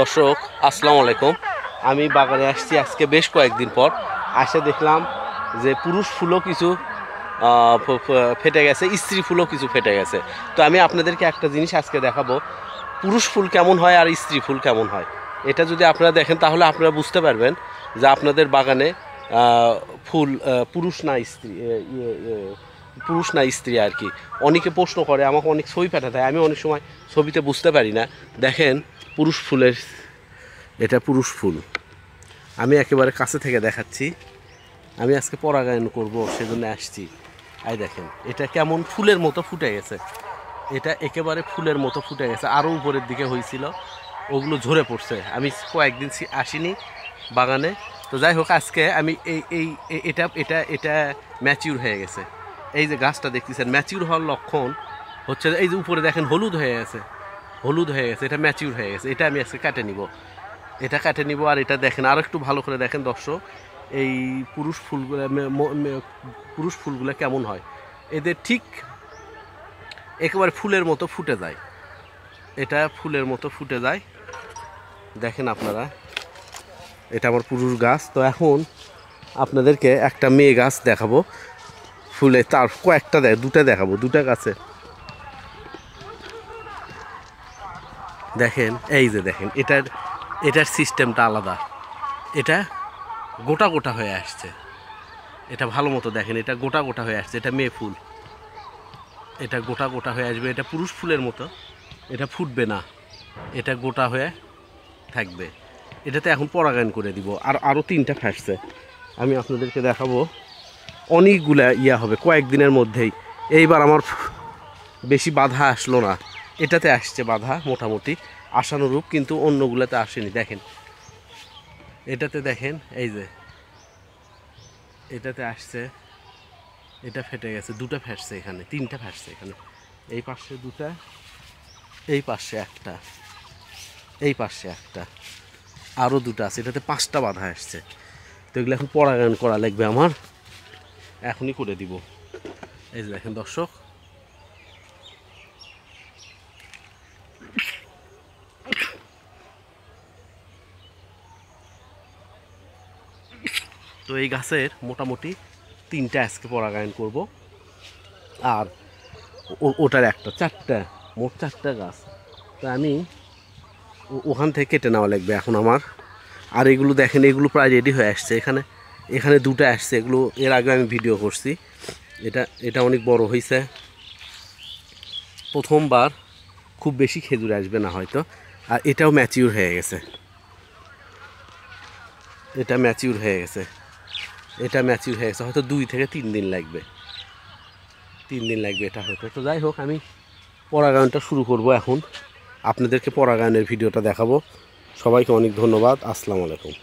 দর্শক আসসালামু আলাইকুম। আমি বাগানে আসছি আজকে বেশ কয়েকদিন পর। আসে দেখলাম যে পুরুষ ফুলও কিছু ফেটে গেছে, স্ত্রী ফুলও কিছু ফেটে গেছে। তো আমি আপনাদেরকে একটা জিনিস আজকে দেখাবো, পুরুষ ফুল কেমন হয় আর স্ত্রী ফুল কেমন হয়। এটা যদি আপনারা দেখেন তাহলে আপনারা বুঝতে পারবেন যে আপনাদের বাগানে ফুল পুরুষ না স্ত্রী, পুরুষ না স্ত্রী আর কি। অনেকে প্রশ্ন করে, আমাকে অনেক ছবি পাঠাতে হয়, আমি অনেক সময় ছবিতে বুঝতে পারি না। দেখেন পুরুষ ফুলের, এটা পুরুষ ফুল। আমি একেবারে কাছে থেকে দেখাচ্ছি। আমি আজকে পরাগায়ন করব সেজন্য আসছি। এই দেখেন এটা কেমন ফুলের মতো ফুটে গেছে, এটা একেবারে ফুলের মতো ফুটে গেছে। আরও উপরের দিকে হয়েছিল, ওগুলো ঝরে পড়ছে। আমি কয়েকদিন আসিনি বাগানে, তো যাই হোক আজকে আমি এই এই এটা এটা এটা ম্যাচিউর হয়ে গেছে। এই যে গাছটা দেখতেছেন ম্যাচিউর হওয়ার লক্ষণ হচ্ছে, এই যে উপরে দেখেন হলুদ হয়ে গেছে, হলুদ হয়ে গেছে, এটা ম্যাচিউর হয়ে গেছে। এটা আমি আজকে কাটে নিব, এটা কাটে নিব। আর এটা দেখেন, আরও একটু ভালো করে দেখেন দর্শক, এই পুরুষ ফুলগুলো কেমন হয়। এদের ঠিক একেবারে ফুলের মতো ফুটে যায়, এটা ফুলের মতো ফুটে যায়। দেখেন আপনারা, এটা আমার পুরুষ গাছ। তো এখন আপনাদেরকে একটা মেয়ে গাছ দেখাবো ফুলে, তার কয়েকটা দুটা দেখাবো, দুটা গাছে। দেখেন এই যে দেখেন, এটার সিস্টেমটা আলাদা। এটা গোটা গোটা হয়ে আসছে, এটা ভালো মতো দেখেন, এটা গোটা গোটা হয়ে আসছে। এটা মেয়ে ফুল, এটা গোটা গোটা হয়ে আসবে। এটা পুরুষ ফুলের মতো, এটা ফুটবে না, এটা গোটা হয়ে থাকবে। এটাতে এখন পরাগায়ন করে দিব। আর আরও তিনটা ফাটছে, আমি আপনাদেরকে দেখাবো। অনেকগুলা হবে কয়েকদিনের মধ্যেই। এইবার আমার বেশি বাধা আসলো না, এটাতে আসছে বাধা মোটামুটি আশানুরূপ, কিন্তু অন্যগুলোতে আসেনি। দেখেন এটাতে দেখেন, এই যে এটাতে আসছে, এটা ফেটে গেছে, দুটো ফাটছে, এখানে তিনটা ফাটছে, এখানে এই পাশে দুটা, এই পাশে একটা, এই পাশে একটা, আরও দুটো আছে। এটাতে পাঁচটা বাধা আসছে। তো এগুলো এখন পরাগায়ন করা লাগবে আমার, এখনই করে দিব। এই যে দেখেন দর্শক, তো এই গাছের মোটামুটি তিনটা আজকে পরাগায়ন করব। আর ওটার একটা, চারটা, মোট চারটা গাছ। তো আমি ওখান থেকে কেটে নেওয়া লাগবে এখন আমার। আর এগুলো দেখেন, এগুলো প্রায় রেডি হয়ে আসছে। এখানে এখানে দুটো আসছে, এগুলো এর আগে আমি ভিডিও করছি। এটা অনেক বড় হয়েছে, প্রথমবার, খুব বেশি খেজুর আসবে না হয়তো। আর এটাও ম্যাচিউর হয়ে গেছে, এটা ম্যাচিউর হয়ে গেছে, এটা ম্যাচিউর হয়ে গেছে। হয়তো 2 থেকে 3 দিন লাগবে, 3 দিন লাগবে এটা হতে। তো যাই হোক আমি পরাগায়নটা শুরু করব এখন, আপনাদেরকে পরাগায়নের ভিডিওটা দেখাবো। সবাইকে অনেক ধন্যবাদ। আসসালামু আলাইকুম।